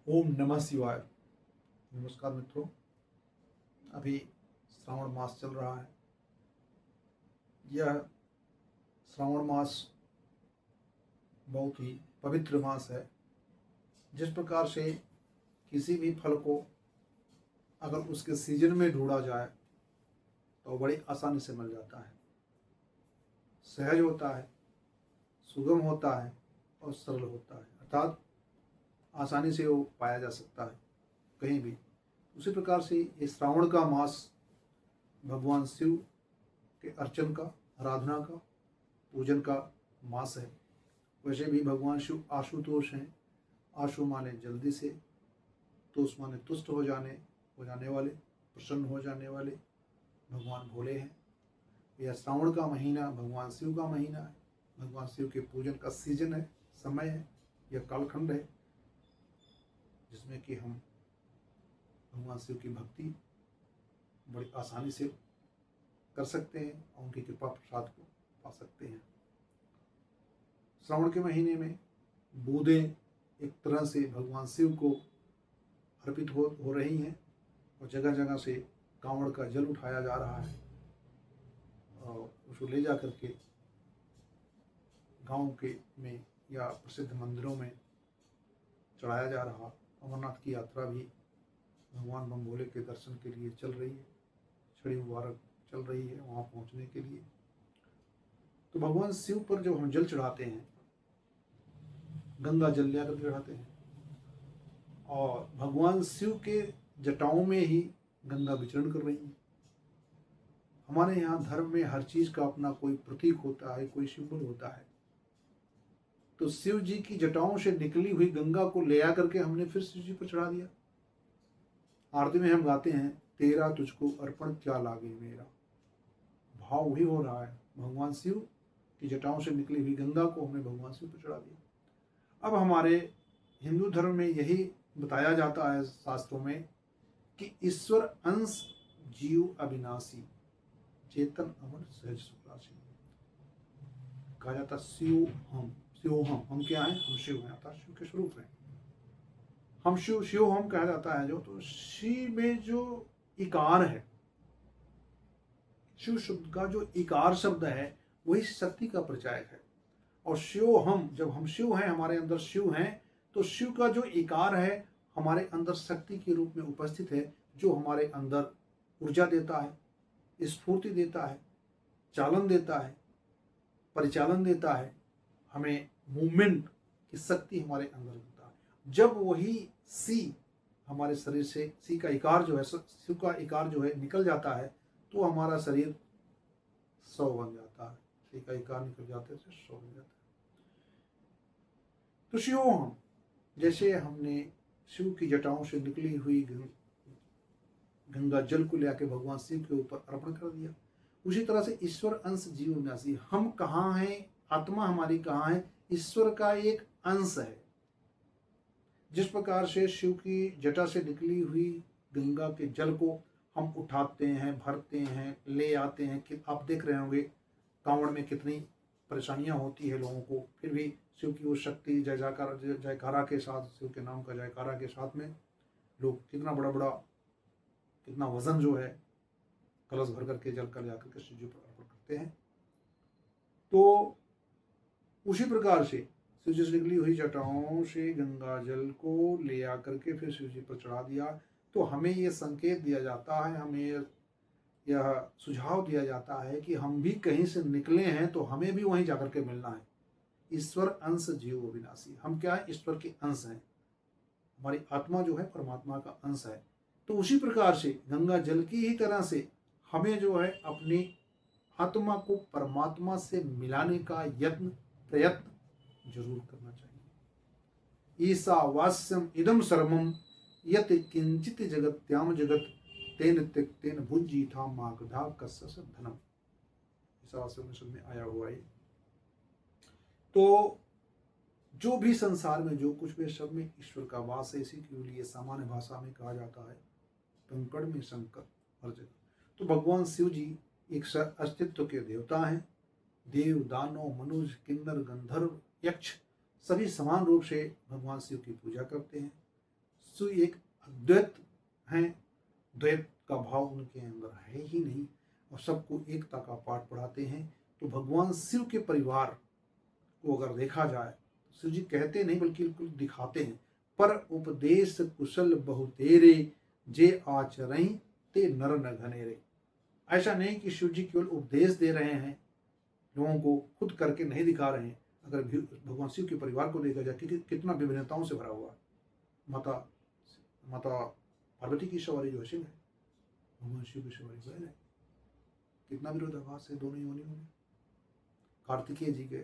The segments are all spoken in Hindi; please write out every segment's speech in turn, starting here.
ओम नमः शिवाय। नमस्कार मित्रों, अभी श्रावण मास चल रहा है। यह श्रावण मास बहुत ही पवित्र मास है। जिस प्रकार से किसी भी फल को अगर उसके सीजन में ढूंढा जाए तो बड़ी आसानी से मिल जाता है, सहज होता है, सुगम होता है और सरल होता है, अर्थात आसानी से वो पाया जा सकता है कहीं भी। उसी प्रकार से ये श्रावण का मास भगवान शिव के अर्चन का, आराधना का, पूजन का मास है। वैसे भी भगवान शिव आशुतोष हैं। आशु माने जल्दी से, तोष माने तुष्ट हो जाने वाले, प्रसन्न हो जाने वाले भगवान भोले हैं। यह श्रावण का महीना भगवान शिव का महीना है। भगवान शिव के पूजन का सीजन है, समय है, यह कालखंड है जिसमें कि हम भगवान शिव की भक्ति बड़ी आसानी से कर सकते हैं और उनकी कृपा प्रसाद को पा सकते हैं। श्रावण के महीने में बूंदें एक तरह से भगवान शिव को अर्पित हो रही हैं और जगह जगह से कांवड़ का जल उठाया जा रहा है और उसको ले जा करके गांव के में या प्रसिद्ध मंदिरों में चढ़ाया जा रहा। अमरनाथ की यात्रा भी भगवान बम भोले के दर्शन के लिए चल रही है, छड़ी मुबारक चल रही है वहाँ पहुँचने के लिए। तो भगवान शिव पर जब हम जल चढ़ाते हैं, गंगा जल लिया कर चढ़ाते हैं और भगवान शिव के जटाओं में ही गंगा विचरण कर रही है। हमारे यहाँ धर्म में हर चीज का अपना कोई प्रतीक होता है, कोई सिंबल होता है। तो शिव जी की जटाओं से निकली हुई गंगा को ले आकर के हमने फिर शिव जी पर चढ़ा दिया। आरती में हम गाते हैं, तेरा तुझको अर्पण क्या लागे मेरा। भाव वही हो रहा है, भगवान शिव की जटाओं से निकली हुई गंगा को हमने भगवान शिव पर चढ़ा दिया। अब हमारे हिंदू धर्म में यही बताया जाता है शास्त्रों में कि ईश्वर अंश जीव अविनाशी, चेतन अमर सहज सुखराशि। कहा जाता शिव हम क्या है? हम शिव हैं, अर्थात शिव के स्वरूप हैं। हम शिव हम कहा जाता है जो, तो शिव में जो इकार है, शिव शब्द का जो इकार शब्द है वही शक्ति का प्रचायक है। और शिव हम, जब हम शिव हैं, हमारे अंदर शिव हैं, तो शिव का जो इकार है हमारे अंदर शक्ति के रूप में उपस्थित है, जो हमारे अंदर ऊर्जा देता है, स्फूर्ति देता है, चालन देता है, परिचालन देता है, हमें मूवमेंट की शक्ति हमारे अंदर होता है। जब वही सी हमारे शरीर से, सी का इकार जो है, शिव का इकार जो है निकल जाता है तो हमारा शरीर 100 बन जाता है। सी का इकार निकल जाते से 100 बन जाता है। तो शिव हम, जैसे हमने शिव की जटाओं से निकली हुई गंगा जल को लेकर भगवान शिव के ऊपर अर्पण कर दिया, उसी तरह से ईश्वर अंश जीव अविनाशी, हम कहाँ हैं, आत्मा हमारी कहाँ है, ईश्वर का एक अंश है। जिस प्रकार से शिव की जटा से निकली हुई गंगा के जल को हम उठाते हैं, भरते हैं, ले आते हैं, कि आप देख रहे होंगे कांवड़ में कितनी परेशानियां होती है लोगों को, फिर भी शिव की वो शक्ति जयकारा के साथ, शिव के नाम का जयकारा के साथ में लोग कितना बड़ा कितना वजन जो है कलश भर करके जल का ले आकर के शिव जी पर अर्पण करते हैं। तो उसी प्रकार से शिव जी से निकली हुई जटाओं से गंगा जल को ले आकर के फिर शिव जी पर चढ़ा दिया। तो हमें ये संकेत दिया जाता है, हमें यह सुझाव दिया जाता है कि हम भी कहीं से निकले हैं तो हमें भी वहीं जाकर के मिलना है। ईश्वर अंश जीव अविनाशी, हम क्या है? ईश्वर के अंश हैं। हमारी आत्मा जो है परमात्मा का अंश है। तो उसी प्रकार से गंगा जल की ही तरह से हमें जो है अपनी आत्मा को परमात्मा से मिलाने का प्रयत्न जरूर करना चाहिए। ईशावास्यम इदम सर्वम यत किंचित जगत्याम जगत तेन त्यक्तेन भुज्जी था मागधा कस्स धनम। ईशावास्यम में आया हुआ है। तो जो भी संसार में जो कुछ भी, सब में ईश्वर का वास है। इसी के लिए सामान्य भाषा में कहा जाता है, कंकड़ में शंकर हर जगह। तो भगवान शिव जी एक अस्तित्व के देवता हैं। देव, दानव, मनुष्य, किन्नर, गंधर्व, यक्ष सभी समान रूप से भगवान शिव की पूजा करते हैं। शिव एक अद्वैत हैं, द्वैत का भाव उनके अंदर है ही नहीं, और सबको एकता का पाठ पढ़ाते हैं। तो भगवान शिव के परिवार को अगर देखा जाए, शिव जी कहते नहीं बल्कि दिखाते हैं, पर उपदेश कुशल बहु तेरे, जे आचरई ते नर न घनेरे। ऐसा नहीं कि शिव जी केवल उपदेश दे रहे हैं लोगों को, खुद करके नहीं दिखा रहे हैं। अगर भगवान शिव के परिवार को देखा जाए कि कितना विभिन्नताओं से भरा हुआ है। माता पार्वती की सवारी जो सिंह है, भगवान शिव की सवारी बैल है। कितना विरोधाभास है दोनों योनियों में। कार्तिकेय जी के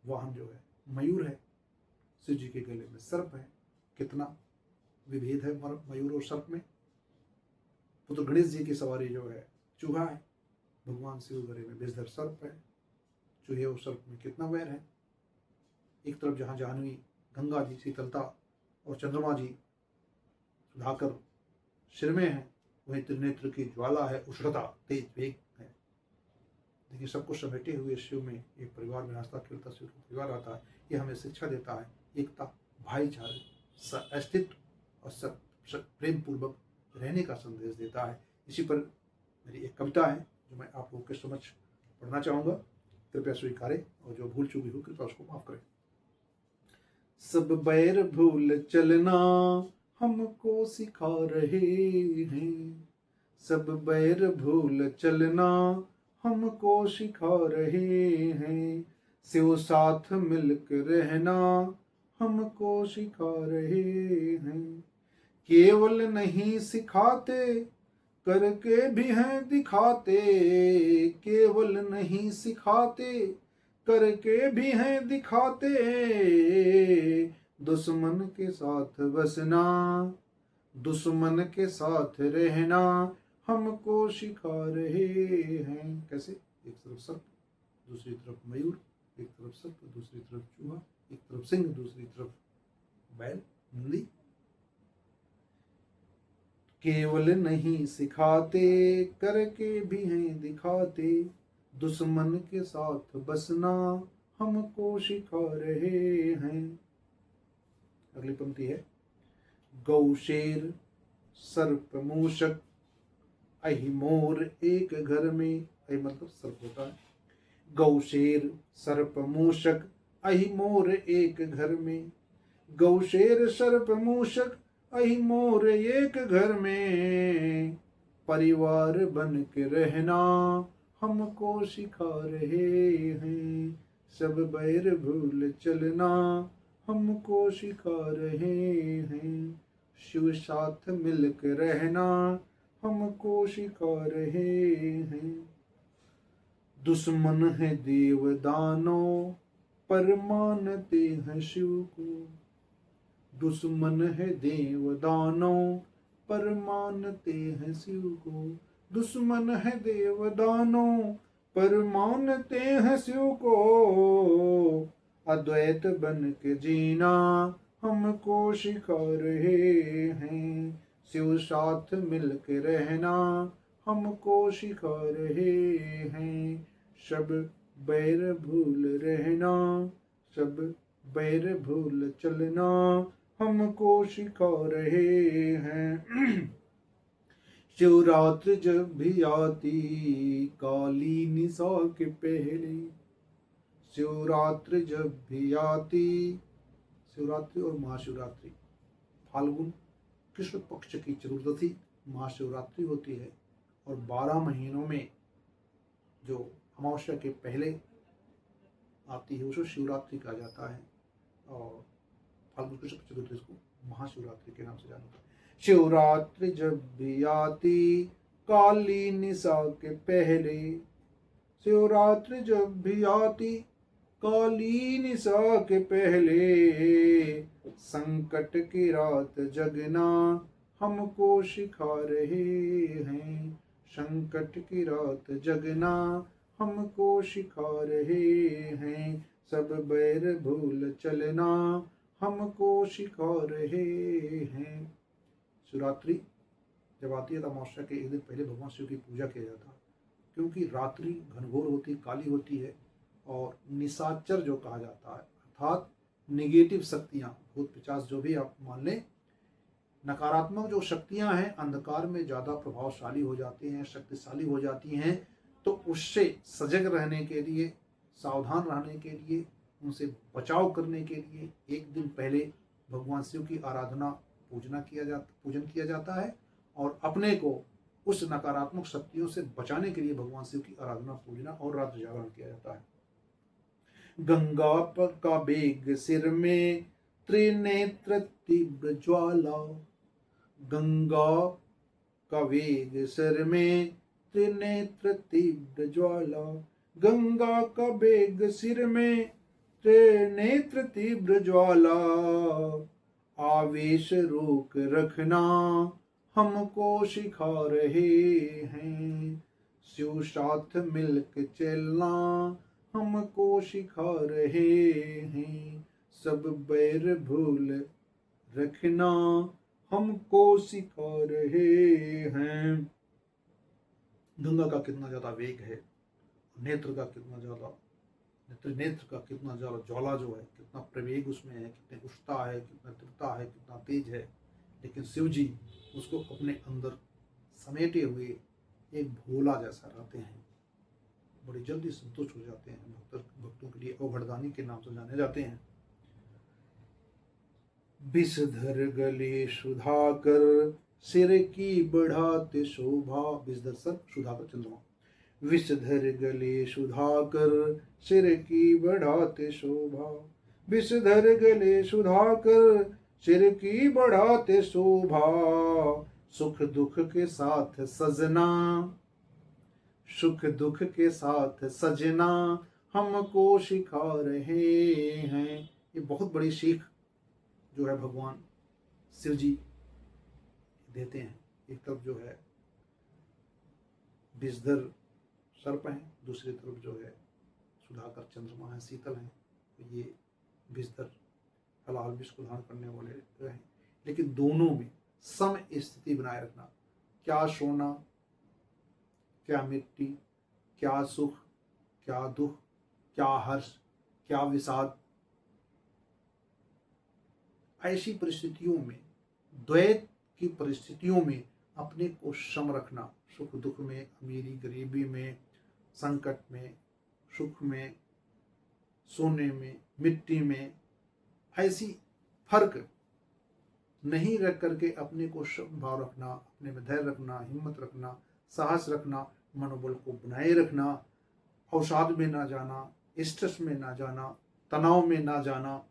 वाहन जो है मयूर है, शिव जी के गले में सर्प है। कितना विभेद है मयूर और सर्प में। पुत्र गणेश जी की सवारी जो है चूहा है, भगवान शिव गले में विषधर सर्प है। चूहे और सर्प में कितना वैर है। एक तरफ जहाँ जाह्नवी गंगा जी शीतलता और चंद्रमा जी सुधाकर सिर में है, वहीं त्रिनेत्र की ज्वाला है, उष्णता तेज वेग है। देखिए सबको समेटे हुए शिव में एक परिवार में हंसता खेलता शिव का परिवार आता है। ये हमें शिक्षा देता है एकता, भाईचारे, अस्तित्व और प्रेम पूर्वक रहने का संदेश देता है। इसी पर मेरी एक कविता है जो मैं आप लोगों के समक्ष पढ़ना चाहूँगा। कृपया स्वीकारें और जो भूल चूकी हो कृपया उसको माफ करें। सब बैर भूल चलना हमको सिखा रहे हैं, सब बैर भूल चलना हमको सिखा रहे हैं, शिव साथ मिलकर रहना हमको सिखा रहे हैं। केवल नहीं सिखाते करके भी हैं दिखाते, केवल नहीं सिखाते करके भी हैं दिखाते, दुश्मन के साथ बसना दुश्मन के साथ रहना हमको सिखा रहे हैं। कैसे? एक तरफ सर्प, दूसरी तरफ मयूर, एक तरफ सर्प दूसरी तरफ चूहा, एक तरफ सिंह दूसरी तरफ बैल नंदी। केवल नहीं सिखाते करके भी हैं दिखाते, दुश्मन के साथ बसना हमको सिखा रहे हैं। अगली पंक्ति है, गौ शेर सर्प मूषक अहि मोर एक घर में। अहि मतलब सर्प होता है। गौ शेर सर्प मूषक अहि मोर एक घर में, गौ शेर सर्प मूषक अहि मोर एक घर में, परिवार बन के रहना हमको सिखा रहे हैं, सब बैर भूल चलना हमको सिखा रहे हैं, शिव साथ मिल के रहना हमको सिखा रहे हैं। दुश्मन है देव दानव पर मानते हैं शिव को, दुश्मन है देव दानव पर मानते हैं शिव को, दुश्मन है देव दानव पर मानते हैं शिव को, अद्वैत बन के जीना हमको सिखा रहे हैं, शिव साथ मिल के रहना हमको सिखा रहे हैं, सब बैर भूल रहना सब बैर भूल चलना हमको सिखा रहे हैं। शिवरात्रि जब भी आती काली निशा के पहले, शिवरात्रि जब भी आती, शिवरात्रि और महाशिवरात्रि फाल्गुन कृष्ण पक्ष की चतुर्दशी महाशिवरात्रि होती है, और 12 महीनों में जो अमावस्या के पहले आती है उसको शिवरात्रि कहा जाता है, और फाल्गुन कृष्ण चतुर्दशी को महाशिवरात्रि के नाम से जाना जाता है। शिवरात्रि जब भी आती काली निशा के पहले, शिवरात्रि जब भी आती काली निशा के पहले, संकट की रात जगना हमको सिखा रहे हैं, संकट की रात जगना हमको सिखा रहे हैं, सब बैर भूल चलना हमको सिखा रहे हैं। शिवरात्रि जब आती है तो अमावस्या के एक दिन पहले भगवान शिव की पूजा किया जाता है, क्योंकि रात्रि घनघोर होती, काली होती है, और निशाचर जो कहा जाता है अर्थात निगेटिव शक्तियाँ, भूत पिशाच जो भी आप मान लें, नकारात्मक जो शक्तियां हैं अंधकार में ज़्यादा प्रभावशाली हो जाती हैं, शक्तिशाली हो जाती हैं, तो उससे सजग रहने के लिए, सावधान रहने के लिए, उनसे बचाव करने के लिए एक दिन पहले भगवान शिव की आराधना पूजन किया जाता है और अपने को उस नकारात्मक शक्तियों से बचाने के लिए भगवान शिव की आराधना पूजना और रात्र जागरण किया जाता है। गंगा का बेग सिर में, त्रिनेत्र तीव्र ज्वाला। गंगा का वेग सिर में, त्रिनेत्र तीव्र ज्वाला। गंगा का बेग सिर में, त्रिनेत्र तीव्र ज्वाला। आवेश रोक रखना हमको सिखा रहे हैं, शिव साथ मिलके चलना हमको सिखा रहे हैं। सब बैर भूल रखना हमको सिखा रहे हैं। गंगा का कितना ज्यादा वेग है, नेत्र का कितना ज्यादा, नेत्र का कितना ज्यादा ज्वाला जो है, कितना प्रवेग उसमें है, कितने उठता है, कितना तीव्रता है, कितना तेज है। लेकिन शिव जी उसको अपने अंदर समेटे हुए एक भोला जैसा रहते हैं, बड़ी जल्दी संतुष्ट हो जाते हैं। भक्तों के लिए अवघड़दानी के नाम से जाने जाते हैं। विषधर गले सुधाकर, सिर की बढ़ाते शोभा। विषधर सर, सुधाकर चंद्रमा। विषधर गले सुधाकर, सिर की बढ़ाते शोभा। विषधर गले सुधाकर, सिर की बढ़ाते शोभा। सुख दुख के साथ सजना, सुख दुख के साथ सजना हमको सिखा रहे हैं। ये बहुत बड़ी सीख जो है भगवान शिव जी देते हैं। एक तरफ जो है विषधर सर्प हैं, दूसरी तरफ जो है सुधाकर चंद्रमा है, शीतल हैं। तो ये विषधर हलाल विष को धारण करने वाले हैं, लेकिन दोनों में सम स्थिति बनाए रखना। क्या सोना, क्या मिट्टी, क्या सुख, क्या दुख, क्या हर्ष, क्या विषाद, ऐसी परिस्थितियों में, द्वैत की परिस्थितियों में अपने को सम रखना। सुख दुख में, अमीरी गरीबी में, संकट में, सुख में, सोने में, मिट्टी में, ऐसी फर्क नहीं रख करके अपने को सम भाव रखना, अपने में धैर्य रखना, हिम्मत रखना, साहस रखना, मनोबल को बनाए रखना, अवसाद में ना जाना, स्ट्रेस में ना जाना, तनाव में ना जाना,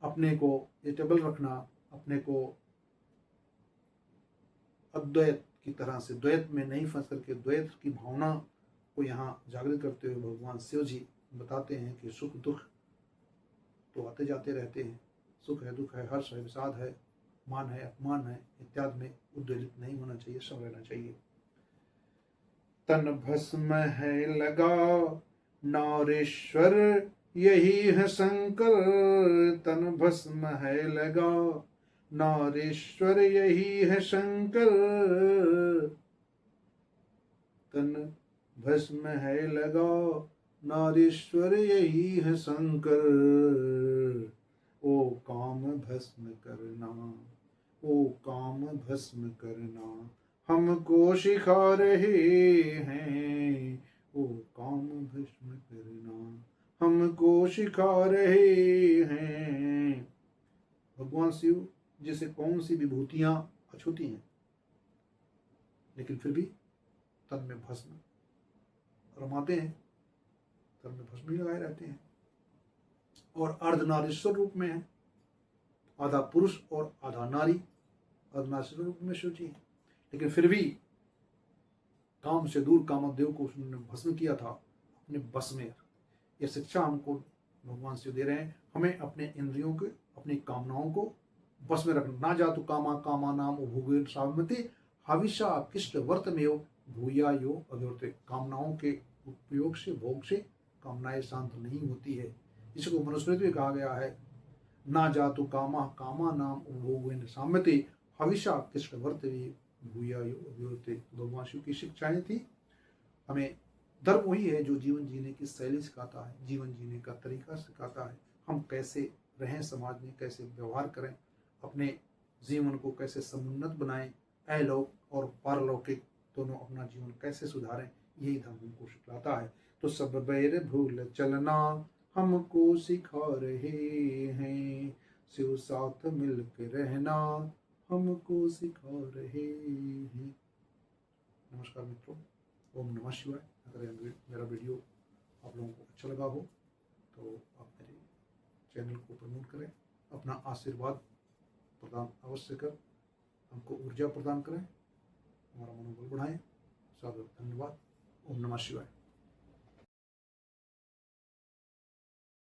अपने को स्टेबल रखना, अपने को अद्वैत की तरह से द्वैत में नहीं फंस करके द्वैत की भावना को यहाँ जागृत करते हुए भगवान शिव जी बताते हैं कि सुख दुख तो आते जाते रहते हैं, सुख है, दुख है, हर्ष है, विषाद है, मान है, अपमान है, इत्यादि में उद्वेलित नहीं होना चाहिए, सम रहना चाहिए। तन भस्म है लगा नारेश्वर यही है शंकर। तन भस्म है लगा नारेश्वर यही है शंकर। तन भस्म है लगा नारेश्वर यही है शंकर। ओ काम भस्म करना, ओ काम भस्म करना हमको सिखा रहे हैं। ओ काम भस्म करना हमको सिखा रहे हैं। भगवान शिव जैसे कौन सी विभूतियां अछूती हैं, लेकिन फिर भी तन में भस्म रमाते हैं, तन में भस्म ही लगाए रहते हैं और अर्धनारीश्वर रूप में है, आधा पुरुष और आधा नारी अर्धनारीश्वर रूप में शिव जी हैं। लेकिन फिर भी काम से दूर कामदेव को उसने भस्म किया था अपने बस में। यह शिक्षा हमको भगवान शिव दे रहे हैं, हमें अपने इंद्रियों के, अपनी कामनाओं को बस में रखना। ना जा तो कामा कामा नाम भूगे सावमति हविषा किष्ट वर्त में भूया यो अभिवृत्ति। कामनाओं के उपयोग से, भोग से कामनाएं शांत नहीं होती है। इसको मनुस्मृति में कहा गया है, ना जा तो कामा कामा नाम भोगे साम्यति हविषा किष्ट वर्त भूया यो अभिवृत्ति। भगवान शिव की शिक्षाएं थी। हमें धर्म वही है जो जीवन जीने की शैली सिखाता है, जीवन जीने का तरीका सिखाता है। हम कैसे रहें, समाज में कैसे व्यवहार करें, अपने जीवन को कैसे समुन्नत बनाएं, अलोक और पारलौकिक दोनों अपना जीवन कैसे सुधारें, यही धर्म हमको सिखलाता है। तो सब बैर भूल चलना हमको सिखा रहे हैं, शिव साथ मिल के रहना हमको सिखा रहे हैं। नमस्कार मित्रों, ओम नमः शिवाय। अगर मेरा वीडियो आप लोगों को अच्छा लगा हो तो आप मेरे चैनल को प्रमोट करें, अपना आशीर्वाद प्रदान अवश्य कर, हमको ऊर्जा प्रदान करें, हमारा मनोबल बढ़ाएं। सादर धन्यवाद। ओम नमः शिवाय।